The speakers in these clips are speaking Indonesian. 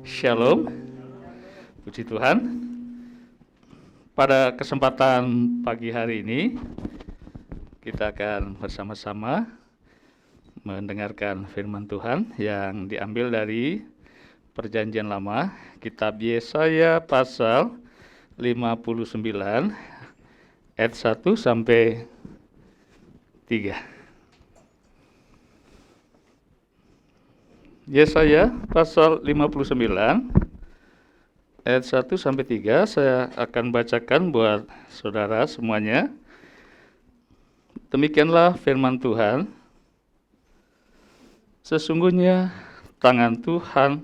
Shalom, puji Tuhan. Pada kesempatan pagi hari ini, kita akan bersama-sama mendengarkan firman Tuhan yang diambil dari Perjanjian Lama, Kitab Yesaya pasal 59 ayat 1 sampai 3. Yesaya pasal 59 ayat 1 sampai 3 saya akan bacakan buat saudara semuanya. Demikianlah firman Tuhan. Sesungguhnya tangan Tuhan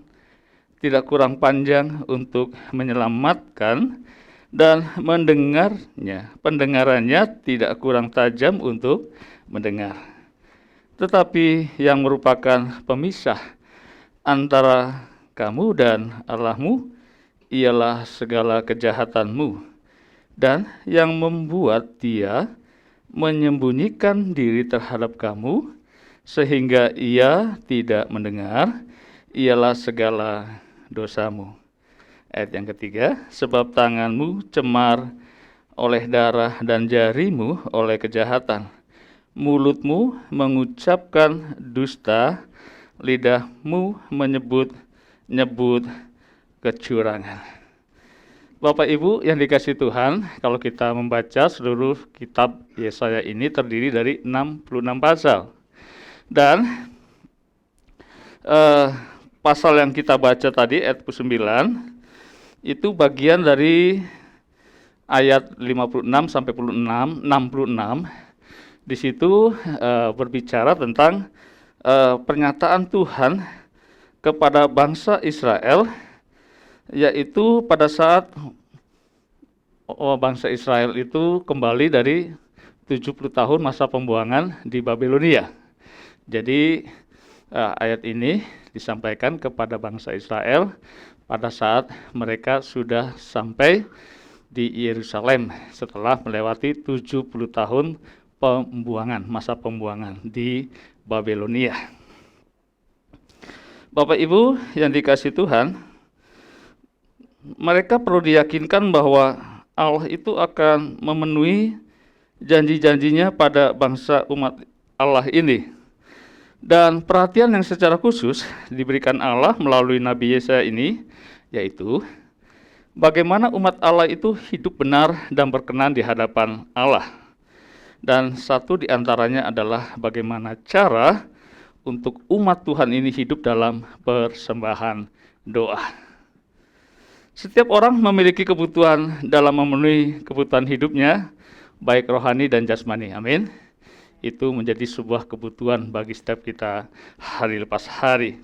tidak kurang panjang untuk menyelamatkan, dan pendengarannya tidak kurang tajam untuk mendengar. Tetapi yang merupakan pemisah antara kamu dan Allahmu ialah segala kejahatanmu, dan yang membuat Dia menyembunyikan diri terhadap kamu sehingga Ia tidak mendengar ialah segala dosamu. Ayat yang ketiga, sebab tanganmu cemar oleh darah dan jarimu oleh kejahatan. Mulutmu mengucapkan dusta, lidahmu menyebut-nyebut kecurangan. Bapak Ibu yang dikasihi Tuhan, kalau kita membaca seluruh kitab Yesaya ini terdiri dari 66 pasal. Dan pasal yang kita baca tadi, ayat 9, itu bagian dari ayat 56 sampai 66. Di situ berbicara tentang pernyataan Tuhan kepada bangsa Israel, yaitu pada saat bangsa Israel itu kembali dari 70 tahun masa pembuangan di Babilonia. Jadi ayat ini disampaikan kepada bangsa Israel pada saat mereka sudah sampai di Yerusalem setelah melewati 70 tahun masa pembuangan di Babilonia. Bapak Ibu yang dikasihi Tuhan, mereka perlu diyakinkan bahwa Allah itu akan memenuhi janji-janjinya pada bangsa umat Allah ini. Dan perhatian yang secara khusus diberikan Allah melalui Nabi Yesaya ini, yaitu bagaimana umat Allah itu hidup benar dan berkenan di hadapan Allah. Dan satu di antaranya adalah bagaimana cara untuk umat Tuhan ini hidup dalam persembahan doa. Setiap orang memiliki kebutuhan dalam memenuhi kebutuhan hidupnya, baik rohani dan jasmani. Amin. Itu menjadi sebuah kebutuhan bagi setiap kita hari lepas hari.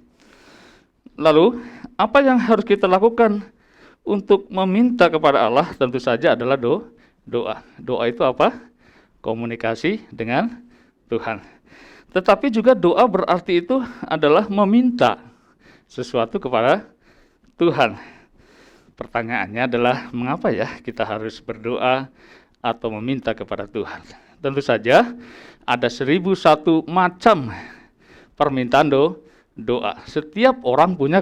Lalu, apa yang harus kita lakukan untuk meminta kepada Allah? Tentu saja adalah doa. Doa itu apa? Komunikasi dengan Tuhan. Tetapi juga doa berarti itu adalah meminta sesuatu kepada Tuhan. Pertanyaannya adalah mengapa ya kita harus berdoa atau meminta kepada Tuhan? Tentu saja ada 1001 macam permintaan doa. Setiap orang punya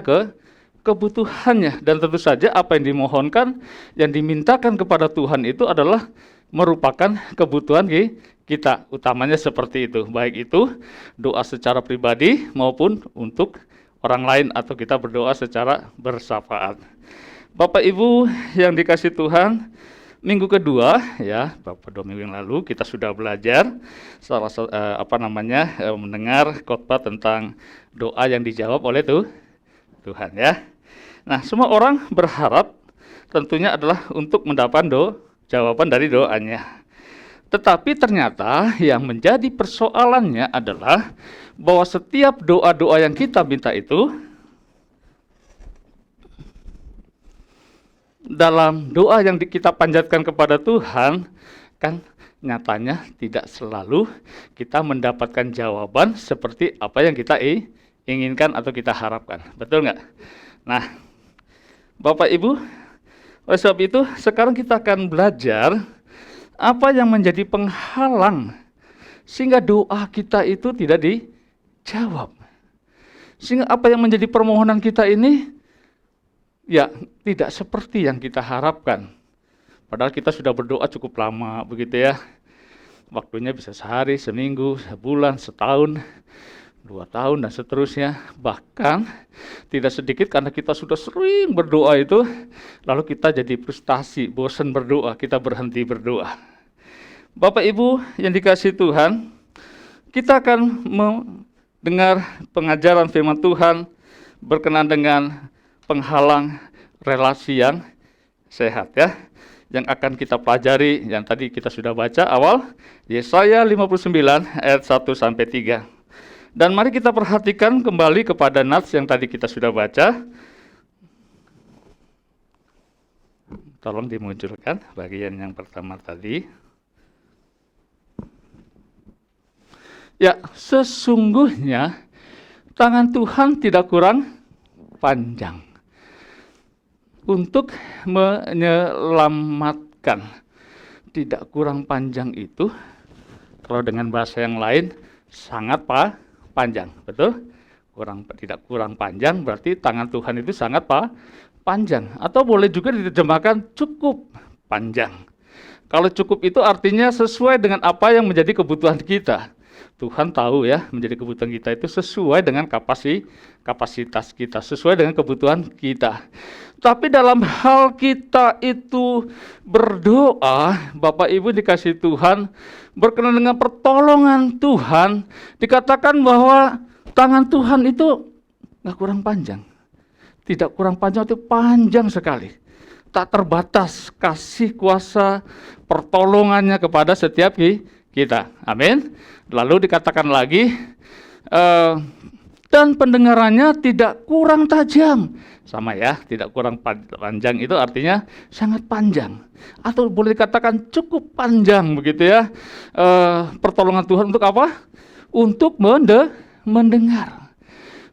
kebutuhannya, dan tentu saja apa yang dimohonkan, yang dimintakan kepada Tuhan itu adalah merupakan kebutuhan kita, utamanya seperti itu. Baik itu doa secara pribadi maupun untuk orang lain, atau kita berdoa secara bersyafaat. Bapak Ibu yang dikasihi Tuhan, minggu kedua ya, beberapa 2 minggu yang lalu kita sudah belajar mendengar khotbah tentang doa yang dijawab oleh Tuhan ya. Nah, semua orang berharap tentunya adalah untuk mendapat jawaban dari doanya. Tetapi ternyata yang menjadi persoalannya adalah bahwa setiap doa-doa yang kita minta itu, dalam doa yang kita panjatkan kepada Tuhan, kan nyatanya tidak selalu kita mendapatkan jawaban seperti apa yang kita inginkan atau kita harapkan. Betul nggak? Nah, Bapak Ibu, oleh sebab itu sekarang kita akan belajar apa yang menjadi penghalang sehingga doa kita itu tidak dijawab. Sehingga apa yang menjadi permohonan kita ini ya tidak seperti yang kita harapkan. Padahal kita sudah berdoa cukup lama begitu ya. Waktunya bisa sehari, seminggu, sebulan, setahun, 2 tahun dan seterusnya. Bahkan tidak sedikit karena kita sudah sering berdoa itu, lalu kita jadi frustasi, bosan berdoa, kita berhenti berdoa. Bapak Ibu yang dikasihi Tuhan, kita akan mendengar pengajaran firman Tuhan berkenaan dengan penghalang relasi yang sehat ya. Yang akan kita pelajari, yang tadi kita sudah baca awal, Yesaya 59 ayat 1-3. Dan mari kita perhatikan kembali kepada nats yang tadi kita sudah baca. Tolong dimunculkan bagian yang pertama tadi. Ya, sesungguhnya tangan Tuhan tidak kurang panjang untuk menyelamatkan. Tidak kurang panjang itu, kalau dengan bahasa yang lain, sangat panjang, betul? Tidak kurang panjang, berarti tangan Tuhan itu sangat panjang. Atau boleh juga diterjemahkan cukup panjang. Kalau cukup itu artinya sesuai dengan apa yang menjadi kebutuhan kita. Tuhan tahu ya, menjadi kebutuhan kita itu sesuai dengan kapasitas kita, sesuai dengan kebutuhan kita. Tapi dalam hal kita itu berdoa, Bapak Ibu dikasih Tuhan, berkenan dengan pertolongan Tuhan, dikatakan bahwa tangan Tuhan itu nggak kurang panjang. Tidak kurang panjang, itu panjang sekali. Tak terbatas kasih kuasa pertolongannya kepada setiap kita. Amin. Lalu dikatakan lagi, dan pendengarannya tidak kurang tajam. Sama ya, tidak kurang panjang itu artinya sangat panjang. Atau boleh dikatakan cukup panjang begitu ya. Pertolongan Tuhan untuk apa? Untuk mendengar.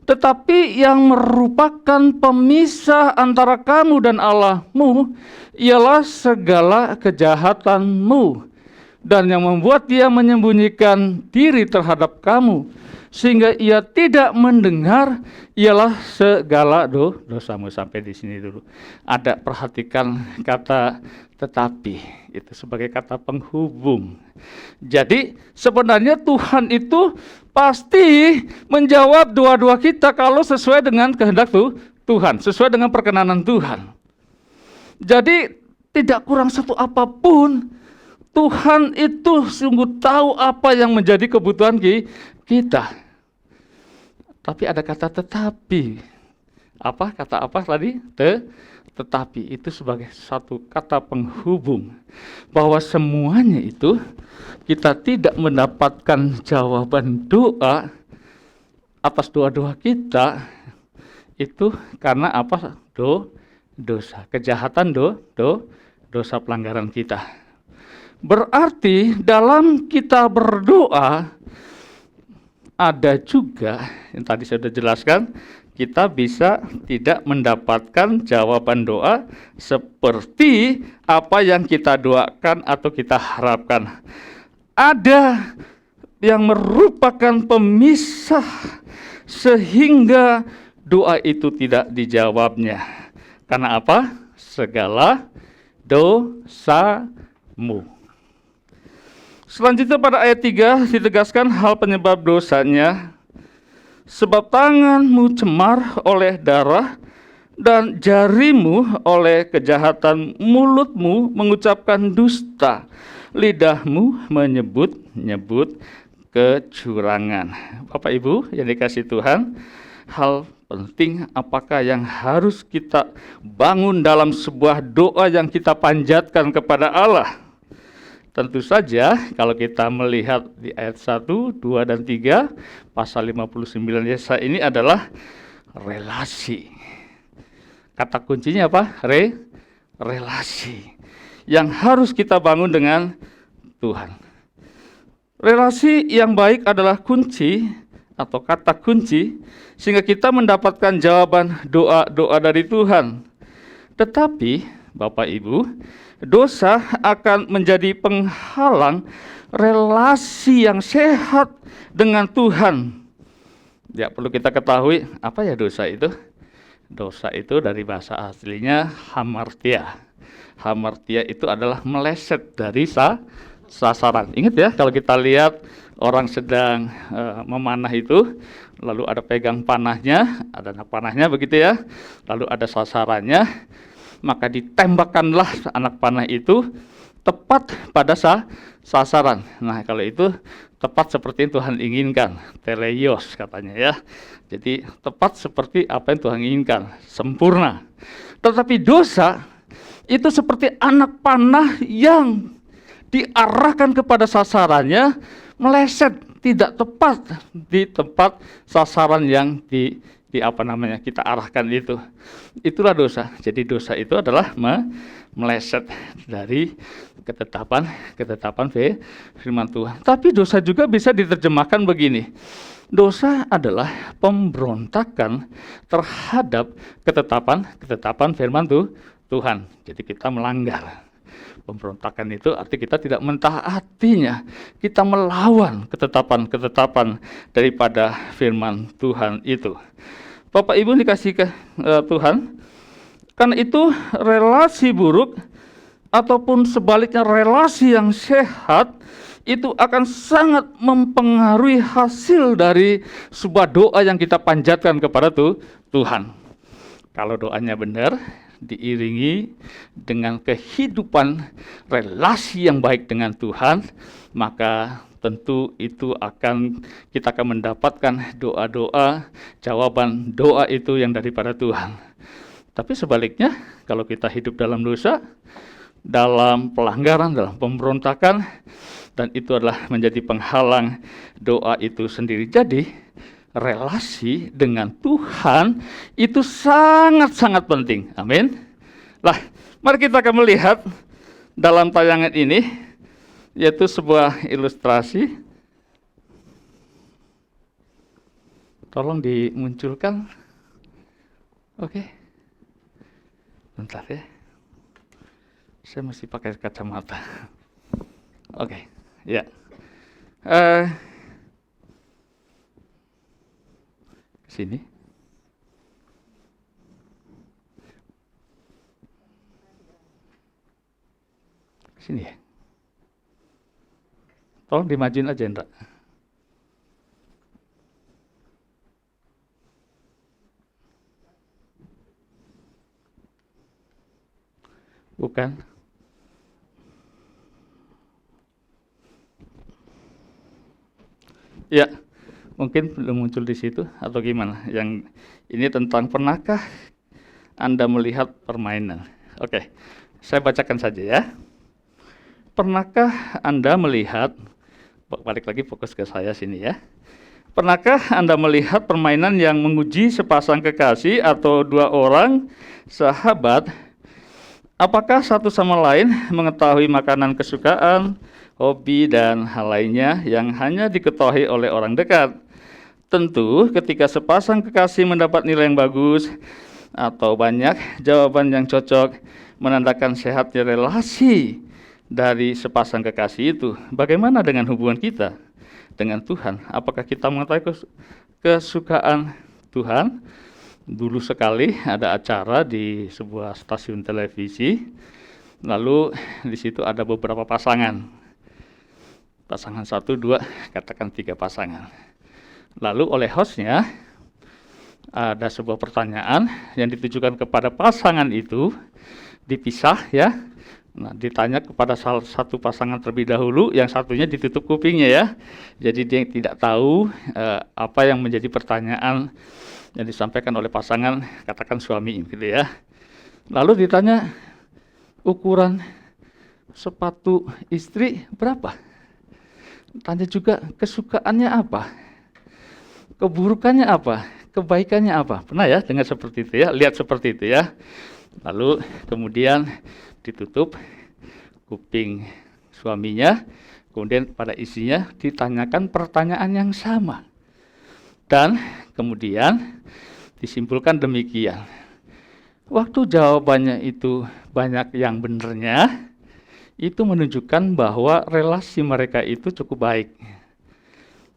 Tetapi yang merupakan pemisah antara kamu dan Allahmu ialah segala kejahatanmu, dan yang membuat dia menyembunyikan diri terhadap kamu sehingga ia tidak mendengar ialah segala dosamu. Sampai di sini dulu. Ada, perhatikan kata tetapi, itu sebagai kata penghubung. Jadi sebenarnya Tuhan itu pasti menjawab doa-doa kita kalau sesuai dengan kehendak Tuhan, sesuai dengan perkenanan Tuhan. Jadi tidak kurang satu apapun. Tuhan itu sungguh tahu apa yang menjadi kebutuhan kita. Tapi ada kata tetapi. Apa? Kata apa tadi? Tetapi itu sebagai satu kata penghubung. Bahwa semuanya itu kita tidak mendapatkan jawaban doa atas doa-doa kita itu karena apa? Dosa. Kejahatan dosa pelanggaran kita. Berarti dalam kita berdoa ada juga yang tadi saya sudah jelaskan, kita bisa tidak mendapatkan jawaban doa seperti apa yang kita doakan atau kita harapkan. Ada yang merupakan pemisah sehingga doa itu tidak dijawabnya. Karena apa? Segala dosamu. Selanjutnya pada ayat 3 ditegaskan hal penyebab dosanya. Sebab tanganmu cemar oleh darah dan jarimu oleh kejahatan, mulutmu mengucapkan dusta, lidahmu menyebut-nyebut kecurangan. Bapak Ibu yang dikasihi Tuhan, hal penting apakah yang harus kita bangun dalam sebuah doa yang kita panjatkan kepada Allah? Tentu saja kalau kita melihat di ayat 1, 2, dan 3, pasal 59 Yesaya ini adalah relasi. Kata kuncinya apa? Relasi. Yang harus kita bangun dengan Tuhan. Relasi yang baik adalah kunci atau kata kunci sehingga kita mendapatkan jawaban doa-doa dari Tuhan. Tetapi Bapak Ibu, dosa akan menjadi penghalang relasi yang sehat dengan Tuhan. Ya, perlu kita ketahui apa ya dosa itu? Dosa itu dari bahasa aslinya hamartia. Hamartia itu adalah meleset dari sasaran. Ingat ya, kalau kita lihat orang sedang memanah itu, lalu ada pegang panahnya, ada anak panahnya begitu ya, lalu ada sasarannya, maka ditembakkanlah anak panah itu tepat pada sasaran. Nah, kalau itu tepat seperti yang Tuhan inginkan, teleios katanya ya. Jadi tepat seperti apa yang Tuhan inginkan, sempurna. Tetapi dosa itu seperti anak panah yang diarahkan kepada sasarannya, meleset tidak tepat di tempat sasaran yang kita arahkan itu. Itulah dosa. Jadi dosa itu adalah meleset dari ketetapan firman Tuhan. Tapi dosa juga bisa diterjemahkan begini. Dosa adalah pemberontakan terhadap ketetapan firman Tuhan. Jadi kita melanggar. Pemberontakan itu arti kita tidak mentaatinya. Kita melawan ketetapan daripada firman Tuhan itu. Bapak Ibu dikasih ke Tuhan, karena itu relasi buruk ataupun sebaliknya relasi yang sehat itu akan sangat mempengaruhi hasil dari sebuah doa yang kita panjatkan kepada Tuhan. Kalau doanya benar, diiringi dengan kehidupan relasi yang baik dengan Tuhan, maka tentu itu kita akan mendapatkan doa-doa, jawaban doa itu yang daripada Tuhan. Tapi sebaliknya, kalau kita hidup dalam dosa, dalam pelanggaran, dalam pemberontakan, dan itu adalah menjadi penghalang doa itu sendiri. Jadi, relasi dengan Tuhan itu sangat-sangat penting. Amin. Lah, mari kita akan melihat dalam tayangan ini, yaitu sebuah ilustrasi. Tolong dimunculkan. Oke. Bentar ya. Saya mesti pakai kacamata. Oke. Ya. Sini. Sini ya. Tolong dimajuin aja, Indra. Bukan. Ya. Mungkin belum muncul di situ atau gimana? Yang ini tentang pernahkah Anda melihat permainan? Oke, saya bacakan saja ya. Pernahkah Anda melihat, balik lagi fokus ke saya sini ya. Pernahkah Anda melihat permainan yang menguji sepasang kekasih atau dua orang sahabat? Apakah satu sama lain mengetahui makanan kesukaan, hobi, dan hal lainnya yang hanya diketahui oleh orang dekat? Tentu ketika sepasang kekasih mendapat nilai yang bagus atau banyak jawaban yang cocok menandakan sehatnya relasi dari sepasang kekasih itu. Bagaimana dengan hubungan kita dengan Tuhan? Apakah kita mengetahui kesukaan Tuhan? Dulu sekali ada acara di sebuah stasiun televisi, lalu di situ ada beberapa pasangan. Pasangan 1, 2, katakan 3 pasangan. Lalu oleh hostnya ada sebuah pertanyaan yang ditujukan kepada pasangan itu, dipisah ya. Nah, ditanya kepada salah satu pasangan terlebih dahulu, yang satunya ditutup kupingnya ya. Jadi dia tidak tahu apa yang menjadi pertanyaan yang disampaikan oleh pasangan, katakan suami gitu ya. Lalu ditanya, ukuran sepatu istri berapa? Tanya juga kesukaannya apa? Keburukannya apa? Kebaikannya apa? Pernah ya dengar seperti itu ya? Lihat seperti itu ya. Lalu kemudian ditutup kuping suaminya, kemudian pada istrinya ditanyakan pertanyaan yang sama. Dan kemudian disimpulkan demikian. Waktu jawabannya itu banyak yang benernya, itu menunjukkan bahwa relasi mereka itu cukup baik.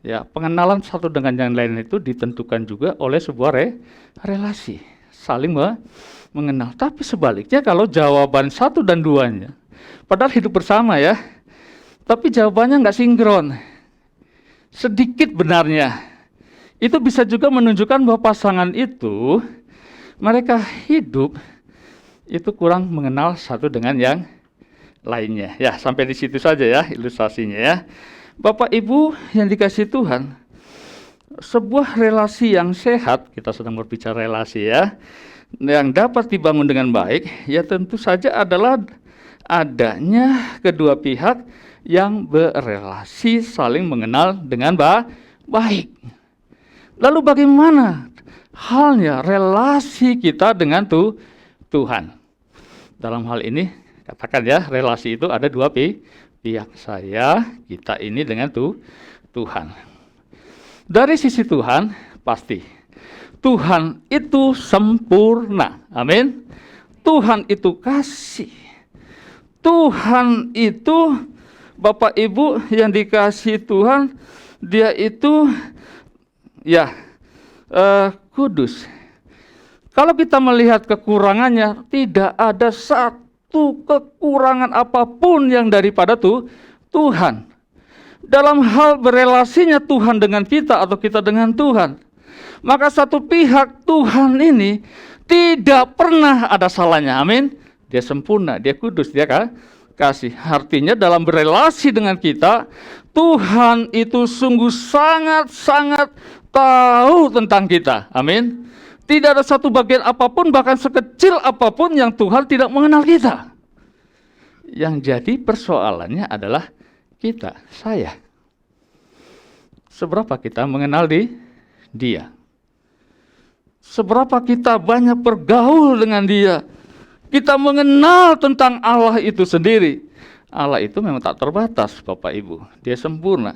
Ya, pengenalan satu dengan yang lain itu ditentukan juga oleh sebuah relasi. saling mengenal. Tapi sebaliknya kalau jawaban 1 dan 2-nya, padahal hidup bersama ya, tapi jawabannya nggak sinkron, sedikit benarnya, itu bisa juga menunjukkan bahwa pasangan itu, mereka hidup itu kurang mengenal satu dengan yang lainnya. Ya, sampai di situ saja ya ilustrasinya ya. Bapak Ibu yang dikasihi Tuhan, sebuah relasi yang sehat, kita sedang berbicara relasi ya, yang dapat dibangun dengan baik, ya tentu saja adalah adanya kedua pihak yang berelasi saling mengenal dengan baik. Lalu bagaimana halnya relasi kita dengan Tuhan? Dalam hal ini, katakan ya, relasi itu ada dua pihak, saya, kita ini dengan Tuhan. Dari sisi Tuhan, pasti Tuhan itu sempurna. Amin. Tuhan itu kasih. Tuhan itu, Bapak Ibu yang dikasihi Tuhan, dia itu ya kudus. Kalau kita melihat kekurangannya, tidak ada satu kekurangan apapun yang daripada Tuhan. Dalam hal berelasinya Tuhan dengan kita atau kita dengan Tuhan, maka satu pihak Tuhan ini tidak pernah ada salahnya. Amin. Dia sempurna, dia kudus, dia kasih. Artinya dalam berelasi dengan kita, Tuhan itu sungguh sangat-sangat tahu tentang kita. Amin. Tidak ada satu bagian apapun, bahkan sekecil apapun yang Tuhan tidak mengenal kita. Yang jadi persoalannya adalah kita, saya. Seberapa kita mengenal dia? Seberapa kita banyak bergaul dengan dia? Kita mengenal tentang Allah itu sendiri. Allah itu memang tak terbatas, Bapak Ibu. Dia sempurna.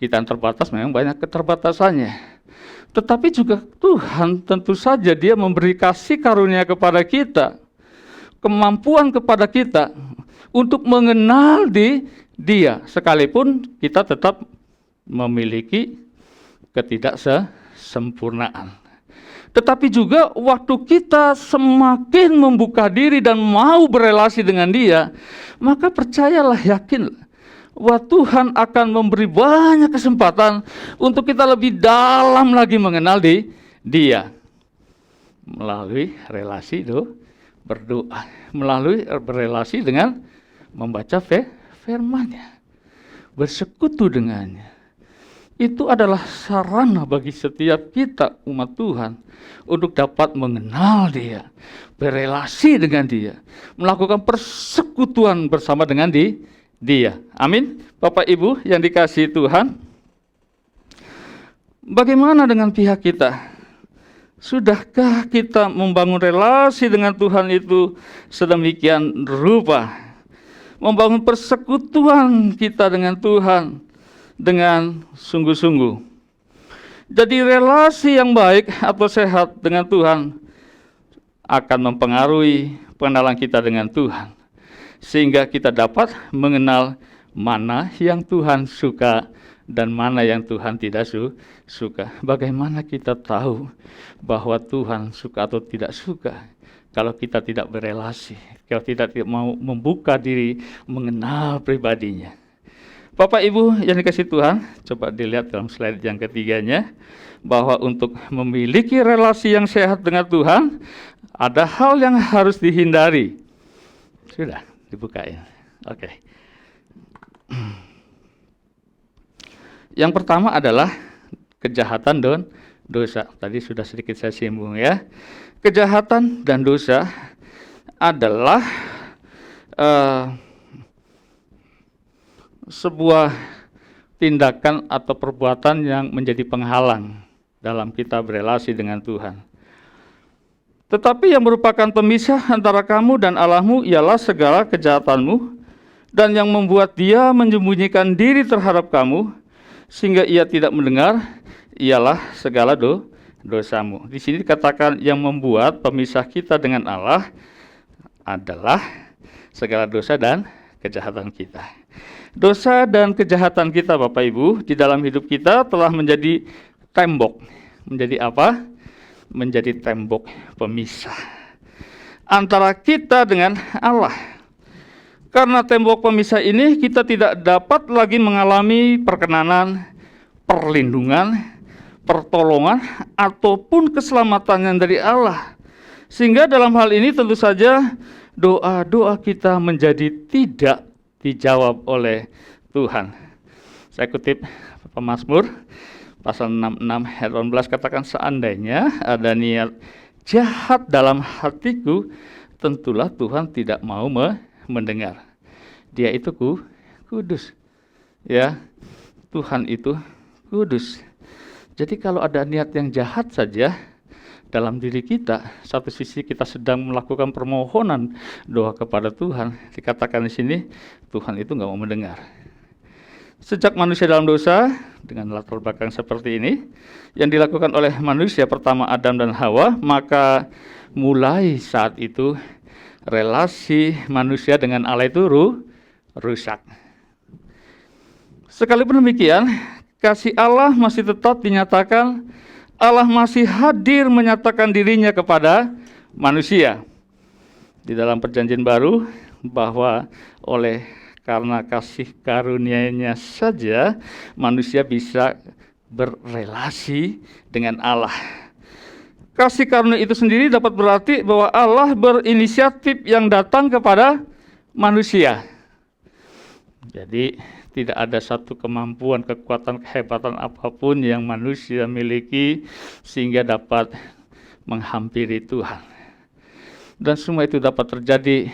Kita yang terbatas memang banyak keterbatasannya. Tetapi juga Tuhan tentu saja dia memberi kasih karunia kepada kita, kemampuan kepada kita untuk mengenal dia, sekalipun kita tetap memiliki ketidaksempurnaan. Tetapi juga waktu kita semakin membuka diri dan mau berelasi dengan dia, maka percayalah, yakinlah, bahwa Tuhan akan memberi banyak kesempatan untuk kita lebih dalam lagi mengenal dia. Melalui relasi berdoa, melalui berelasi dengan membaca firman-Nya, bersekutu dengannya. Itu adalah sarana bagi setiap kita umat Tuhan untuk dapat mengenal dia, berelasi dengan dia, melakukan persekutuan bersama dengan dia. Amin. Bapak Ibu yang dikasihi Tuhan, bagaimana dengan pihak kita? Sudahkah kita membangun relasi dengan Tuhan itu sedemikian rupa? Membangun persekutuan kita dengan Tuhan dengan sungguh-sungguh. Jadi relasi yang baik atau sehat dengan Tuhan akan mempengaruhi pengenalan kita dengan Tuhan, sehingga kita dapat mengenal mana yang Tuhan suka dan mana yang Tuhan tidak suka. Bagaimana kita tahu bahwa Tuhan suka atau tidak suka? Kalau kita tidak berelasi, kalau kita tidak mau membuka diri, mengenal pribadinya. Bapak Ibu yang dikasihi Tuhan, coba dilihat dalam slide yang ketiganya, bahwa untuk memiliki relasi yang sehat dengan Tuhan, ada hal yang harus dihindari. Sudah dibukain. Oke. Yang pertama adalah kejahatan dan dosa. Tadi sudah sedikit saya singgung ya. Kejahatan dan dosa adalah sebuah tindakan atau perbuatan yang menjadi penghalang dalam kita berelasi dengan Tuhan. Tetapi yang merupakan pemisah antara kamu dan Allahmu ialah segala kejahatanmu, dan yang membuat dia menyembunyikan diri terhadap kamu, sehingga ia tidak mendengar, ialah segala dosamu. Di sini dikatakan yang membuat pemisah kita dengan Allah adalah segala dosa dan kejahatan kita. Dosa dan kejahatan kita, Bapak Ibu, di dalam hidup kita telah menjadi tembok. Menjadi apa? menjadi tembok pemisah antara kita dengan Allah. Karena tembok pemisah ini kita tidak dapat lagi mengalami perkenanan, perlindungan, pertolongan, ataupun keselamatan yang dari Allah. Sehingga dalam hal ini tentu saja doa-doa kita menjadi tidak dijawab oleh Tuhan. Saya kutip Pemazmur pasal 66 ayat 18, katakan, seandainya ada niat jahat dalam hatiku, tentulah Tuhan tidak mau mendengar. Dia itu kudus. Ya, Tuhan itu kudus. Jadi kalau ada niat yang jahat saja dalam diri kita, satu sisi kita sedang melakukan permohonan doa kepada Tuhan, dikatakan di sini Tuhan itu nggak mau mendengar. Sejak manusia dalam dosa, dengan latar belakang seperti ini, yang dilakukan oleh manusia pertama Adam dan Hawa, maka mulai saat itu relasi manusia dengan Allah itu rusak. Sekalipun demikian, kasih Allah masih tetap dinyatakan. Allah masih hadir menyatakan dirinya kepada manusia. Di dalam perjanjian baru, bahwa karena kasih karunia-Nya saja manusia bisa berrelasi dengan Allah. Kasih karunia itu sendiri dapat berarti bahwa Allah berinisiatif yang datang kepada manusia. Jadi tidak ada satu kemampuan, kekuatan, kehebatan apapun yang manusia miliki sehingga dapat menghampiri Tuhan. Dan semua itu dapat terjadi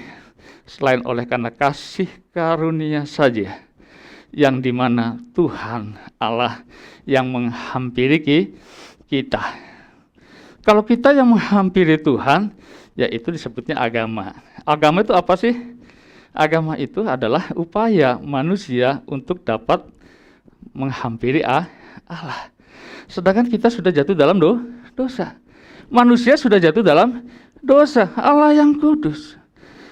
selain oleh karena kasih karunia saja, yang dimana Tuhan Allah yang menghampiri kita. Kalau kita yang menghampiri Tuhan, yaitu disebutnya agama. Agama itu apa sih? Agama itu adalah upaya manusia untuk dapat menghampiri Allah. Sedangkan kita sudah jatuh dalam dosa. Manusia sudah jatuh dalam dosa. Allah yang kudus.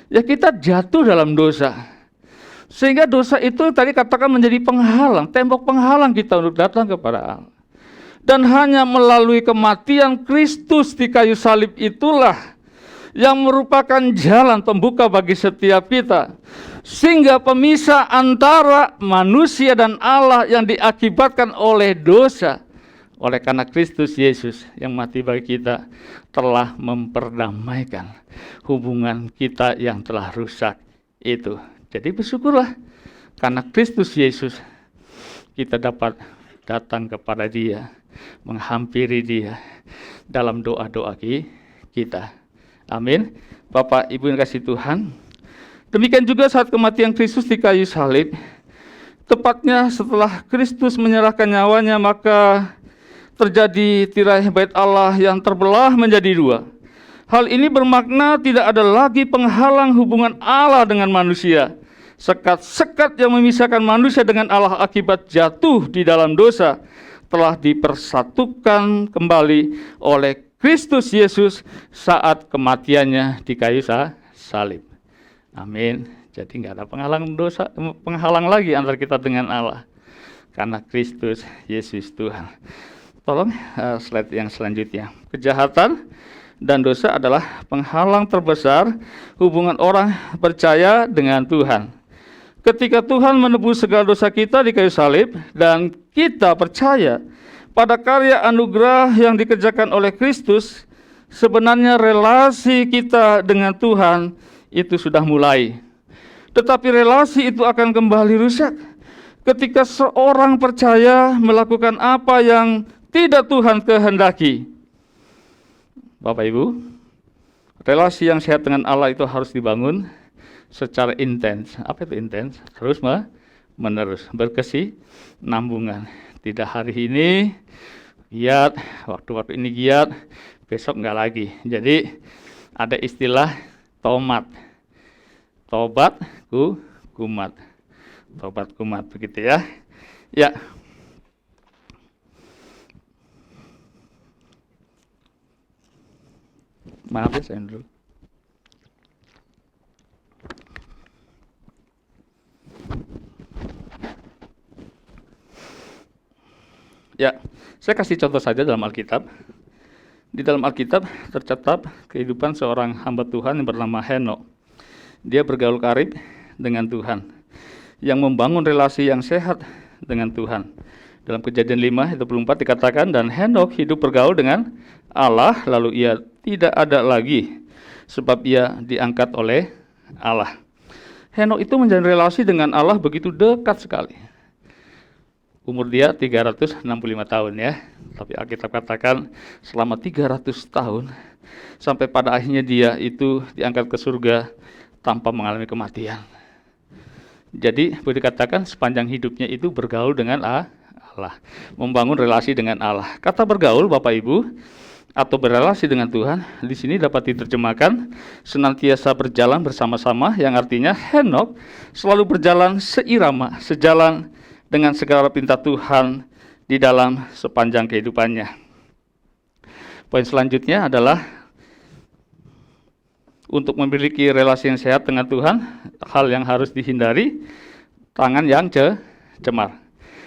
Ya, kita jatuh dalam dosa. Sehingga dosa itu tadi katakan menjadi penghalang, tembok penghalang kita untuk datang kepada Allah. Dan hanya melalui kematian Kristus di kayu salib itulah yang merupakan jalan pembuka bagi setiap kita. Sehingga pemisah antara manusia dan Allah yang diakibatkan oleh dosa, oleh karena Kristus Yesus yang mati bagi kita, telah memperdamaikan hubungan kita yang telah rusak itu. Jadi bersyukurlah, karena Kristus Yesus kita dapat datang kepada Dia, menghampiri Dia dalam doa-doa kita. Amin. Bapak Ibu yang kasih Tuhan, demikian juga saat kematian Kristus di kayu salib, tepatnya setelah Kristus menyerahkan nyawanya, maka terjadi tirai bait Allah yang terbelah menjadi dua. Hal ini bermakna tidak ada lagi penghalang hubungan Allah dengan manusia. Sekat-sekat yang memisahkan manusia dengan Allah akibat jatuh di dalam dosa telah dipersatukan kembali oleh Kristus Yesus saat kematiannya di kayu salib. Amin. Jadi nggak ada penghalang lagi antara kita dengan Allah, karena Kristus Yesus Tuhan. Tolong slide yang selanjutnya. Kejahatan dan dosa adalah penghalang terbesar hubungan orang percaya dengan Tuhan. Ketika Tuhan menebus segala dosa kita di kayu salib dan kita percaya pada karya anugerah yang dikerjakan oleh Kristus, sebenarnya relasi kita dengan Tuhan itu sudah mulai. Tetapi relasi itu akan kembali rusak ketika seorang percaya melakukan apa yang tidak Tuhan kehendaki. Bapak Ibu, relasi yang sehat dengan Allah itu harus dibangun secara intens. Apa itu intens? Terus menerus, berkesinambungan. Tidak hari ini giat, waktu-waktu ini giat, besok enggak lagi. Jadi ada istilah tobat kumat. Tobat kumat begitu ya. Ya. Maaf ya, saya dulu. Ya, saya kasih contoh saja dalam Alkitab. Di dalam Alkitab tercatat kehidupan seorang hamba Tuhan yang bernama Henokh. Dia bergaul karib dengan Tuhan, yang membangun relasi yang sehat dengan Tuhan. Dalam Kejadian 5 ayat 24 dikatakan, dan Henokh hidup bergaul dengan Allah, lalu ia tidak ada lagi, sebab ia diangkat oleh Allah. Henokh itu menjalin relasi dengan Allah begitu dekat sekali. Umur dia 365 tahun ya. Tapi Alkitab katakan selama 300 tahun sampai pada akhirnya dia itu diangkat ke surga tanpa mengalami kematian. Jadi boleh dikatakan sepanjang hidupnya itu bergaul dengan Allah, membangun relasi dengan Allah. Kata bergaul Bapak Ibu atau berrelasi dengan Tuhan di sini dapat diterjemahkan senantiasa berjalan bersama-sama, yang artinya Henokh selalu berjalan seirama, sejalan dengan segala perintah Tuhan di dalam sepanjang kehidupannya. Poin selanjutnya adalah untuk memiliki relasi yang sehat dengan Tuhan, hal yang harus dihindari, tangan yang cemar.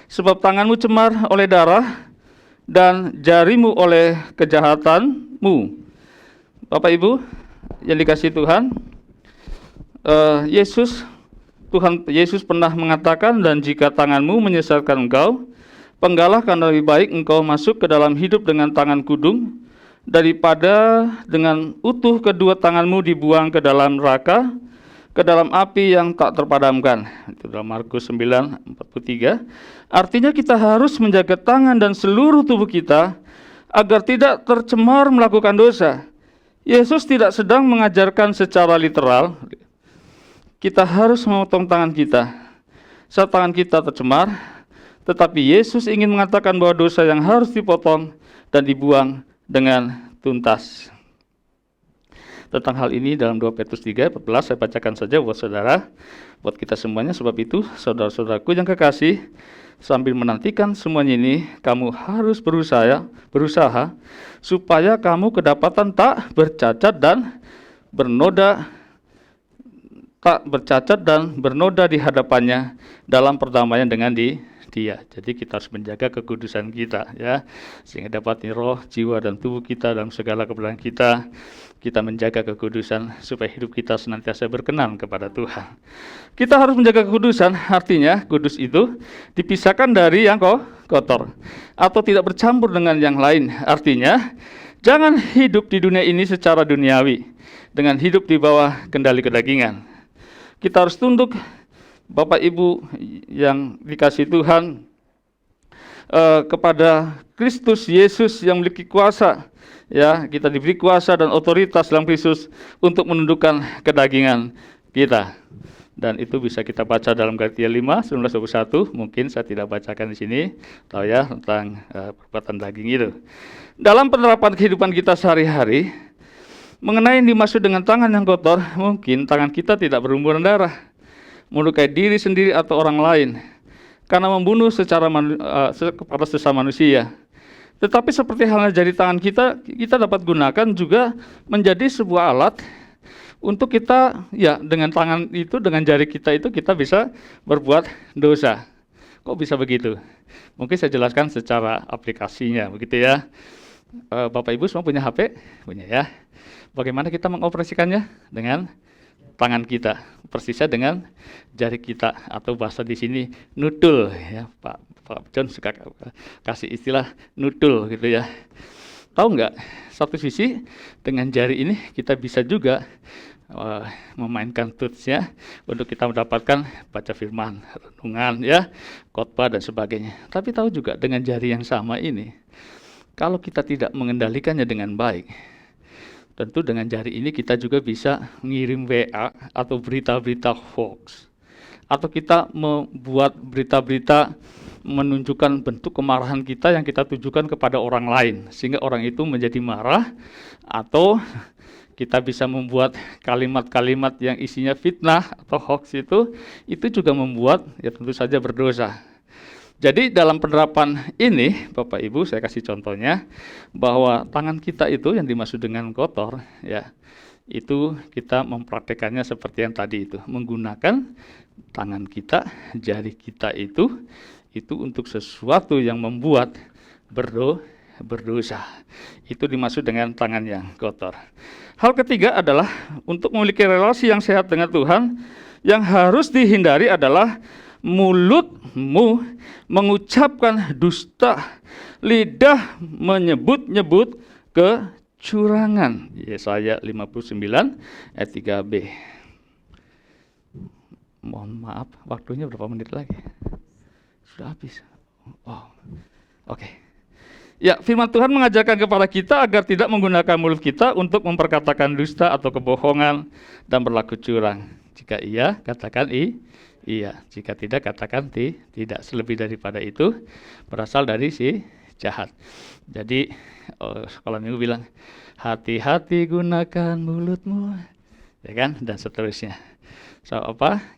Sebab tanganmu cemar oleh darah dan jarimu oleh kejahatanmu. Bapak Ibu yang dikasihi Tuhan, Tuhan Yesus pernah mengatakan, dan jika tanganmu menyesatkan engkau, penggalah, karena lebih baik engkau masuk ke dalam hidup dengan tangan kudung, daripada dengan utuh kedua tanganmu dibuang ke dalam neraka, ke dalam api yang tak terpadamkan. Itu dalam Markus 9:43. Artinya kita harus menjaga tangan dan seluruh tubuh kita agar tidak tercemar melakukan dosa. Yesus tidak sedang mengajarkan secara literal, kita harus memotong tangan kita saat tangan kita tercemar, tetapi Yesus ingin mengatakan bahwa dosa yang harus dipotong dan dibuang dengan tuntas. Tentang hal ini dalam 2 Petrus 3:14 saya bacakan saja buat saudara, buat kita semuanya. Sebab itu, saudara-saudaraku yang kekasih, sambil menantikan semuanya ini, kamu harus berusaha supaya kamu kedapatan tak bercacat dan bernoda di hadapannya dalam perdamaian dengan Dia. Jadi kita harus menjaga kekudusan kita ya, sehingga dapat roh, jiwa dan tubuh kita dalam segala kebenaran kita menjaga kekudusan supaya hidup kita senantiasa berkenan kepada Tuhan. Kita harus menjaga kekudusan, artinya kudus itu dipisahkan dari yang kotor atau tidak bercampur dengan yang lain. Artinya jangan hidup di dunia ini secara duniawi dengan hidup di bawah kendali kedagingan. Kita harus tunduk, Bapak Ibu yang dikasihi Tuhan, kepada Kristus Yesus yang memiliki kuasa. Ya, kita diberi kuasa dan otoritas dalam Kristus untuk menundukkan kedagingan kita. Dan itu bisa kita baca dalam Galatia 5:19-21. Mungkin saya tidak bacakan di sini, tahu ya tentang perbuatan daging itu. Dalam penerapan kehidupan kita sehari-hari, mengenai yang dimaksud dengan tangan yang kotor, mungkin tangan kita tidak berlumuran darah, melukai diri sendiri atau orang lain, karena membunuh kepada sesama manusia. Tetapi seperti halnya jari tangan kita dapat gunakan juga menjadi sebuah alat untuk kita, ya dengan tangan itu, dengan jari kita itu kita bisa berbuat dosa. Kok bisa begitu? Mungkin saya jelaskan secara aplikasinya, begitu ya. Bapak Ibu semua punya HP? Punya ya. Bagaimana kita mengoperasikannya? Dengan tangan kita, persisnya dengan jari kita, atau bahasa di sini nudul ya. Pak John suka kasih istilah nudul gitu ya. Tahu nggak? Satu sisi dengan jari ini kita bisa juga memainkan tools-nya untuk kita mendapatkan baca firman, renungan ya, khotbah dan sebagainya. Tapi tahu juga dengan jari yang sama ini, kalau kita tidak mengendalikannya dengan baik, tentu dengan jari ini kita juga bisa mengirim WA atau berita-berita hoax. Atau kita membuat berita-berita menunjukkan bentuk kemarahan kita yang kita tujukan kepada orang lain, sehingga orang itu menjadi marah. Atau kita bisa membuat kalimat-kalimat yang isinya fitnah atau hoax, itu juga membuat ya tentu saja berdosa. Jadi dalam penerapan ini, Bapak Ibu, saya kasih contohnya bahwa tangan kita itu yang dimaksud dengan kotor, ya, itu kita mempraktekannya seperti yang tadi itu, menggunakan tangan kita, jari kita itu untuk sesuatu yang membuat berdosa. Itu dimaksud dengan tangan yang kotor. Hal ketiga adalah untuk memiliki relasi yang sehat dengan Tuhan, yang harus dihindari adalah mulutmu mengucapkan dusta, lidah menyebut-nyebut kecurangan. Yesaya 59 ayat 3b. Mohon maaf, waktunya berapa menit lagi? Sudah habis. Oh, oke. Ya, firman Tuhan mengajarkan kepada kita agar tidak menggunakan mulut kita untuk memperkatakan dusta atau kebohongan dan berlaku curang. Jika iya, katakan iya. Jika tidak, katakan tidak. Selebih daripada itu berasal dari si jahat. Jadi, sekolah minggu bilang, hati-hati gunakan mulutmu, ya kan? Dan seterusnya. So,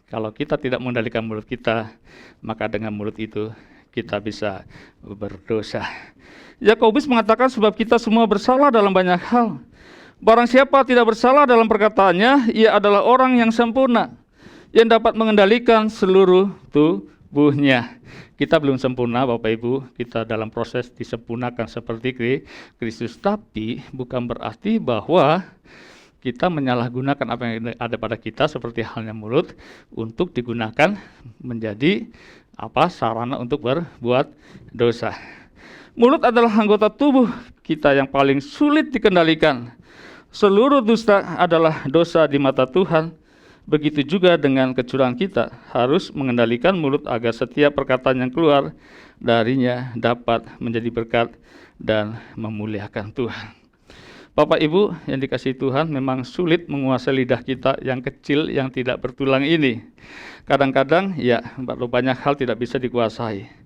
kalau kita tidak mengendalikan mulut kita, maka dengan mulut itu kita bisa berdosa. Yakobus mengatakan sebab kita semua bersalah dalam banyak hal. Barang siapa tidak bersalah dalam perkataannya, ia adalah orang yang sempurna, yang dapat mengendalikan seluruh tubuhnya. Kita belum sempurna, Bapak Ibu. Kita dalam proses disempurnakan seperti Kristus. Tapi bukan berarti bahwa kita menyalahgunakan apa yang ada pada kita seperti halnya mulut untuk digunakan menjadi sarana untuk berbuat dosa. Mulut adalah anggota tubuh kita yang paling sulit dikendalikan. Seluruh dusta adalah dosa di mata Tuhan. Begitu juga dengan kecurangan, kita harus mengendalikan mulut agar setiap perkataan yang keluar darinya dapat menjadi berkat dan memuliakan Tuhan. Bapak Ibu yang dikasihi Tuhan, memang sulit menguasai lidah kita yang kecil yang tidak bertulang ini. Kadang-kadang banyak hal tidak bisa dikuasai.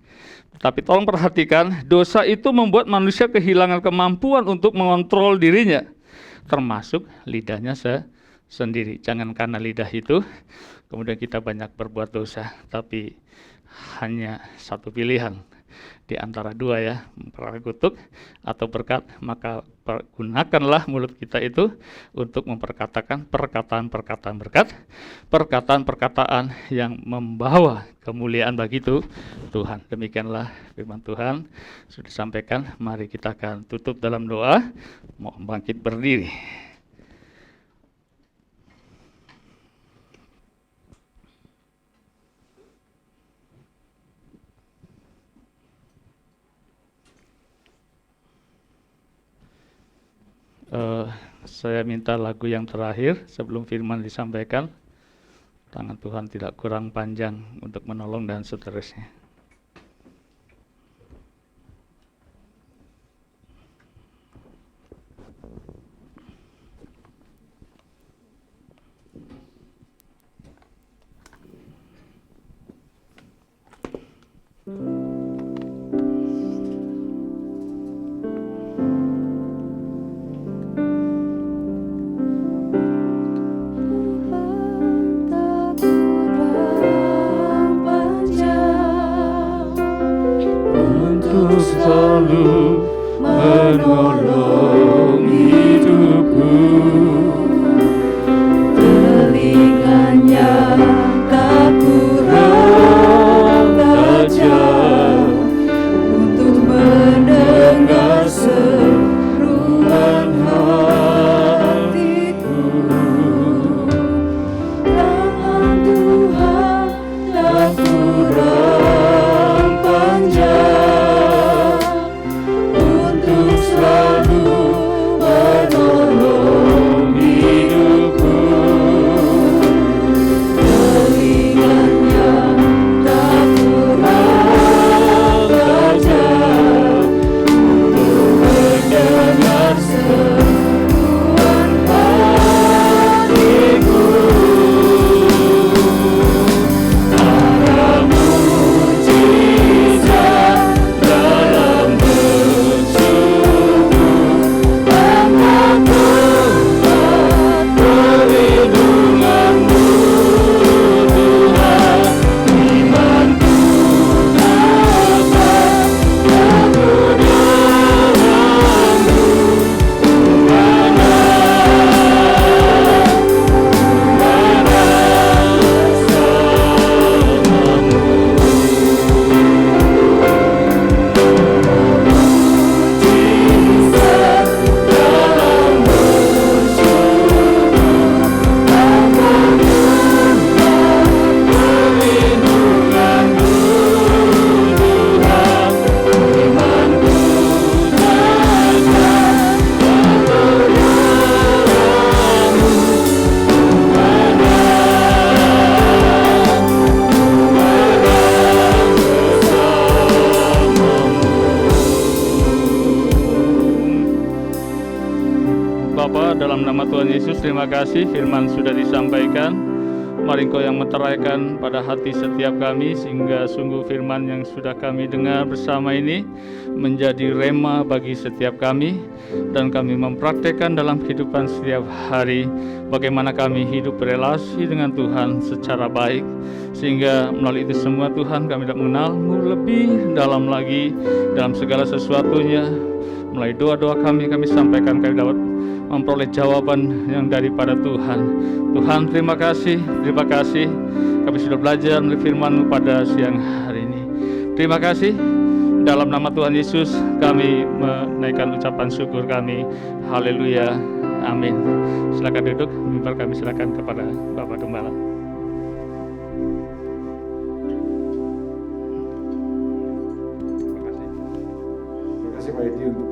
Tapi tolong perhatikan, dosa itu membuat manusia kehilangan kemampuan untuk mengontrol dirinya, termasuk lidahnya sendiri. Jangan karena lidah itu kemudian kita banyak berbuat dosa, tapi hanya satu pilihan di antara dua, ya, kutuk atau berkat. Maka gunakanlah mulut kita itu untuk memperkatakan perkataan-perkataan berkat, perkataan-perkataan yang membawa kemuliaan bagi Tuhan. Demikianlah firman Tuhan sudah disampaikan. Mari kita akan tutup dalam doa. Mohon bangkit berdiri. Saya minta lagu yang terakhir sebelum firman disampaikan. Tangan Tuhan tidak kurang panjang untuk menolong dan seterusnya. Selalu menolong hidupku, telinganya tak kurang tajam untuk mendengar seruan hatiku. Tangan Tuhan tak kurang panjang selalu dalam nama Tuhan Yesus, terima kasih firman sudah disampaikan. Mari Engkau yang meteraikan pada hati setiap kami, sehingga sungguh firman yang sudah kami dengar bersama ini menjadi rema bagi setiap kami, dan kami mempraktekkan dalam kehidupan setiap hari bagaimana kami hidup berelasi dengan Tuhan secara baik, sehingga melalui itu semua Tuhan kami dapat mengenal-Mu lebih dalam lagi dalam segala sesuatunya. Melalui doa-doa kami sampaikan, kami dapat memperoleh jawaban yang daripada Tuhan. Tuhan, terima kasih kami sudah belajar dari firman-Mu pada siang hari ini. Terima kasih. Dalam nama Tuhan Yesus kami menaikkan ucapan syukur kami. Haleluya, amin. Silakan duduk, mimbar kami silakan kepada Bapak Gembala. Terima kasih Pak Edi untuk